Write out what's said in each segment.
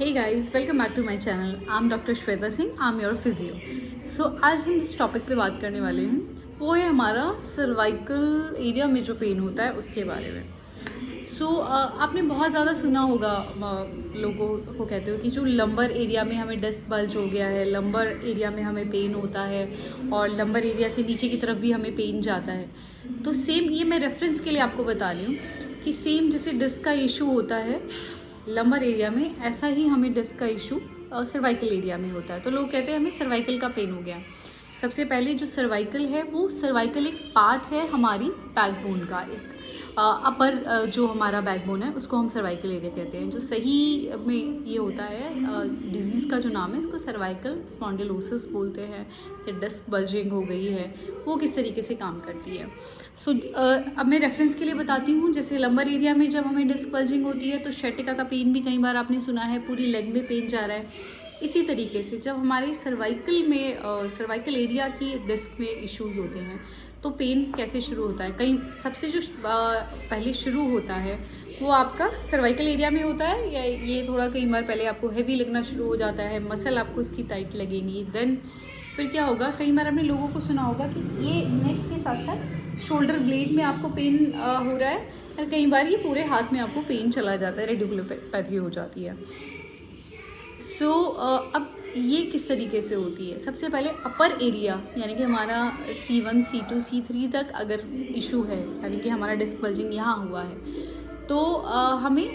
Hey guys, welcome back to my channel. I'm doctor Shweta Singh, I'm your physio. So आज हम जिस topic पे बात करने वाले हैं वो है हमारा सर्वाइकल एरिया में जो पेन होता है उसके बारे में. आपने बहुत ज़्यादा सुना होगा लोगों को कहते हो कि जो लंबर एरिया में हमें डिस्क बल्ज हो गया है, लंबर एरिया में हमें पेन होता है और लंबर एरिया से नीचे की तरफ भी हमें पेन जाता है. तो सेम ये मैं रेफरेंस के लिए आपको बता रही हूँ कि सेम जैसे डिस्क का इशू होता है लंबर एरिया में, ऐसा ही हमें डिस्क का इशू सर्वाइकल एरिया में होता है. तो लोग कहते हैं हमें सर्वाइकल का पेन हो गया. सबसे पहले जो सर्वाइकल है वो सर्वाइकल एक पार्ट है हमारी बैकबोन का, एक अपर जो हमारा बैकबोन है उसको हम सर्वाइकल एरिया कहते हैं. जो सही में ये होता है डिजीज़ का जो नाम है इसको सर्वाइकल स्पॉन्डिलोसिस बोलते हैं. या डिस्क बल्जिंग हो गई है वो किस तरीके से काम करती है. अब मैं रेफरेंस के लिए बताती हूँ. जैसे लंबर एरिया में जब हमें डिस्क बल्जिंग होती है तो शेटिका का पेन भी कई बार आपने सुना है, पूरी लेग में पेन जा रहा है. इसी तरीके से जब हमारे सर्वाइकल में सर्वाइकल एरिया की डिस्क में इश्यूज होते हैं तो पेन कैसे शुरू होता है. कहीं सबसे जो पहले शुरू होता है वो आपका सर्वाइकल एरिया में होता है, या ये थोड़ा कई बार पहले आपको हैवी लगना शुरू हो जाता है, मसल आपको इसकी टाइट लगेंगी. देन फिर क्या होगा, कई बार आपने लोगों को सुना होगा कि ये नेक के साथ साथ शोल्डर ब्लेड में आपको पेन हो रहा है, और कई बार ये पूरे हाथ में आपको पेन चला जाता है, रेडिकुलोपैथी हो जाती है. अब ये किस तरीके से होती है. सबसे पहले अपर एरिया यानी कि हमारा C1, C2, C3 तक अगर इशू है, यानी कि हमारा डिस्क बल्जिंग यहाँ हुआ है, तो हमें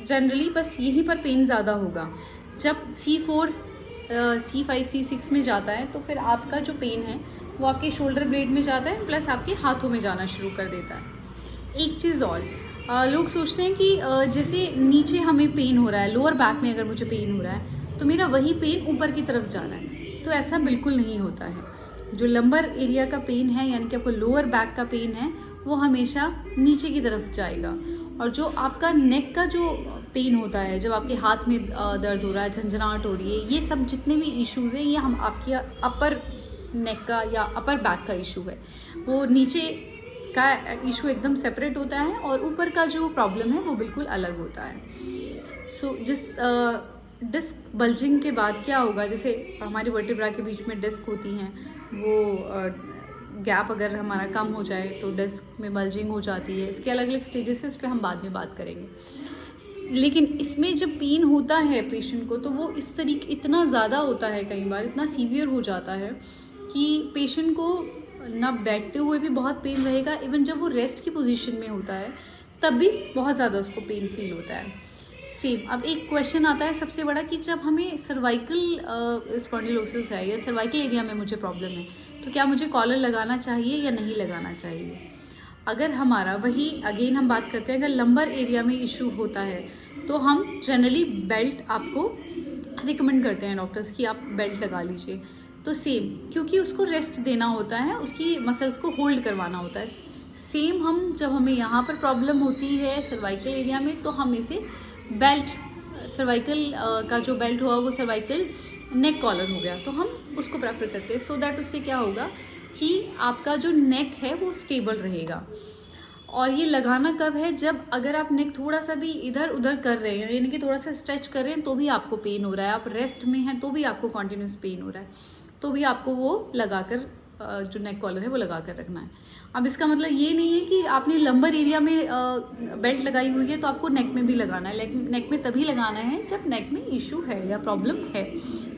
जनरली बस यहीं पर पेन ज़्यादा होगा. जब C4, C5, C6 में जाता है तो फिर आपका जो पेन है वो आपके शोल्डर ब्लेड में जाता है, प्लस आपके हाथों में जाना शुरू कर देता है. एक चीज़ और, लोग सोचते हैं कि जैसे नीचे हमें पेन हो रहा है, लोअर बैक में अगर मुझे पेन हो रहा है तो मेरा वही पेन ऊपर की तरफ जाना है. तो ऐसा बिल्कुल नहीं होता है. जो लंबर एरिया का पेन है यानी कि आपको लोअर बैक का पेन है वो हमेशा नीचे की तरफ जाएगा. और जो आपका नेक का जो पेन होता है, जब आपके हाथ में दर्द हो रहा है, झंझनाहट हो रही है, ये सब जितने भी इश्यूज़ हैं ये हम आपके अपर नेक का या अपर बैक का इशू है. वो नीचे का इशू एकदम सेपरेट होता है और ऊपर का जो प्रॉब्लम है वो बिल्कुल अलग होता है. जिस डिस्क बल्जिंग के बाद क्या होगा, जैसे हमारी वर्टेब्रा के बीच में डिस्क होती हैं, वो गैप अगर हमारा कम हो जाए तो डिस्क में बल्जिंग हो जाती है. इसके अलग अलग स्टेजेस है, इस पर हम बाद में बात करेंगे. लेकिन इसमें जब पेन होता है पेशेंट को तो वो इस तरीके इतना ज़्यादा होता है, कई बार इतना सीवियर हो जाता है कि पेशेंट को ना बैठते हुए भी बहुत पेन रहेगा, इवन जब वो रेस्ट की पोजीशन में होता है तब भी बहुत ज़्यादा उसको पेन फील होता है. सेम अब एक क्वेश्चन आता है सबसे बड़ा कि जब हमें सर्वाइकल स्पॉन्डिलोसिस है या सर्वाइकल एरिया में मुझे प्रॉब्लम है तो क्या मुझे कॉलर लगाना चाहिए या नहीं लगाना चाहिए. अगर हमारा वही अगेन हम बात करते हैं, अगर लंबर एरिया में इशू होता है तो हम जनरली बेल्ट आपको रिकमेंड करते हैं डॉक्टर्स कि आप बेल्ट लगा लीजिए. तो सेम, क्योंकि उसको रेस्ट देना होता है, उसकी मसल्स को होल्ड करवाना होता है. सेम हम जब हमें यहाँ पर प्रॉब्लम होती है सर्वाइकल एरिया में तो हम इसे बेल्ट, सर्वाइकल का जो बेल्ट हुआ वो सर्वाइकल नेक कॉलर हो गया, तो हम उसको प्रेफर करते हैं. सो दैट उससे क्या होगा कि आपका जो नेक है वो स्टेबल रहेगा. और ये लगाना कब है, जब अगर आप नेक थोड़ा सा भी इधर उधर कर रहे हैं, यानी कि थोड़ा सा स्ट्रेच कर रहे हैं तो भी आपको पेन हो रहा है, आप रेस्ट में हैं तो भी आपको कॉन्टिन्यूस पेन हो रहा है, तो भी आपको वो लगाकर जो नेक कॉलर है वो लगा कर रखना है. अब इसका मतलब ये नहीं है कि आपने लंबर एरिया में बेल्ट लगाई हुई है तो आपको नेक में भी लगाना है. नेक में तभी लगाना है जब नेक में इशू है या प्रॉब्लम है,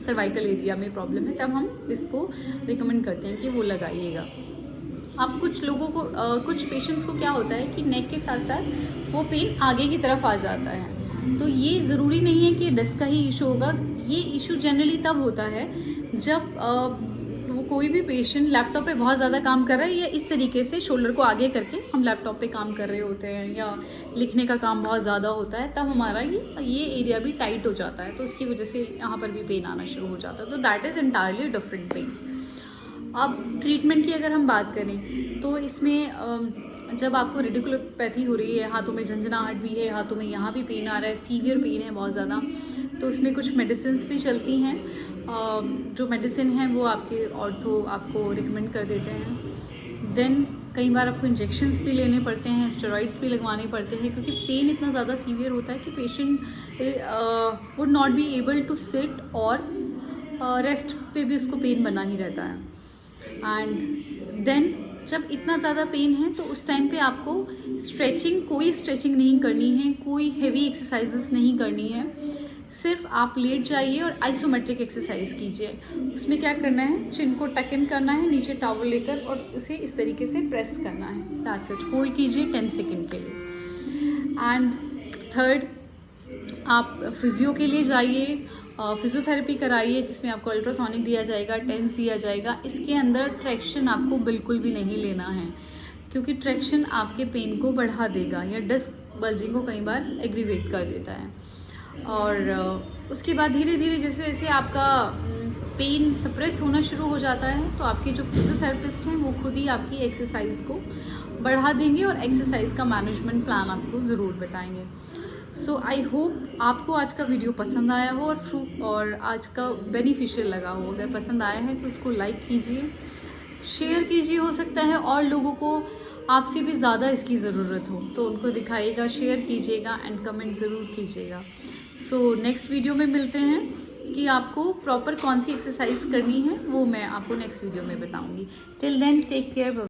सर्वाइकल एरिया में प्रॉब्लम है, तब हम इसको रिकमेंड करते हैं कि वो लगाइएगा. अब कुछ लोगों को कुछ पेशेंट्स को क्या होता है कि नेक के साथ साथ वो पेन आगे की तरफ आ जाता है. तो ये ज़रूरी नहीं है कि डिस्क का ही इशू होगा. ये इशू जनरली तब होता है जब वो कोई भी पेशेंट लैपटॉप पे बहुत ज़्यादा काम कर रहा है या इस तरीके से शोल्डर को आगे करके हम लैपटॉप पे काम कर रहे होते हैं, या लिखने का काम बहुत ज़्यादा होता है, तब हमारा ये एरिया भी टाइट हो जाता है, तो उसकी वजह से यहाँ पर भी पेन आना शुरू हो जाता है. तो that is entirely different pain. अब ट्रीटमेंट की अगर हम बात करें तो इसमें जब आपको रेडिकुलोपैथी हो रही है, हाथों में झंझनाहट भी है, हाथों में यहाँ भी पेन आ रहा है, सीवियर पेन है बहुत ज़्यादा, तो उसमें कुछ मेडिसिन भी चलती हैं. जो मेडिसिन है वो आपके ऑर्थो आपको रिकमेंड कर देते हैं. देन कई बार आपको इंजेक्शंस भी लेने पड़ते हैं, स्टेरॉइड्स भी लगवाने पड़ते हैं, क्योंकि पेन इतना ज़्यादा सीवियर होता है कि patient would not be able to sit, और रेस्ट पे भी उसको पेन बना ही रहता है। एंड देन जब इतना ज़्यादा पेन है तो उस टाइम पे आपको कोई स्ट्रेचिंग नहीं करनी है, कोई हेवी एक्सरसाइजेस नहीं करनी है, सिर्फ आप लेट जाइए और आइसोमेट्रिक एक्सरसाइज कीजिए। उसमें क्या करना है, चिन को टक इन करना है नीचे टॉवल लेकर और उसे इस तरीके से प्रेस करना है, दैट्स इट। होल्ड कीजिए 10 सेकेंड के लिए। एंड थर्ड, आप फिजियो के लिए जाइए, फिजियोथेरेपी कराइए, जिसमें आपको अल्ट्रासोनिक दिया जाएगा, टेंस दिया जाएगा। इसके अंदर ट्रैक्शन आपको बिल्कुल भी नहीं लेना है, क्योंकि ट्रैक्शन आपके पेन को बढ़ा देगा या डिस्क बल्जिंग को कई बार एग्रीवेट कर देता है। और उसके बाद धीरे धीरे जैसे जैसे आपका पेन सप्रेस होना शुरू हो जाता है, तो आपके जो फिजियोथेरेपिस्ट हैं वो खुद ही आपकी एक्सरसाइज को बढ़ा देंगे और एक्सरसाइज का मैनेजमेंट प्लान आपको ज़रूर बताएंगे। सो आई होप आपको आज का वीडियो पसंद आया हो और आज का बेनिफिशियल लगा हो। अगर पसंद आया है तो उसको लाइक कीजिए, शेयर कीजिए, हो सकता है और लोगों को आपसे भी ज़्यादा इसकी ज़रूरत हो तो उनको दिखाइएगा, शेयर कीजिएगा एंड कमेंट ज़रूर कीजिएगा। सो नेक्स्ट वीडियो में मिलते हैं कि आपको प्रॉपर कौन सी एक्सरसाइज करनी है, वो मैं आपको नेक्स्ट वीडियो में बताऊंगी। Till then take care.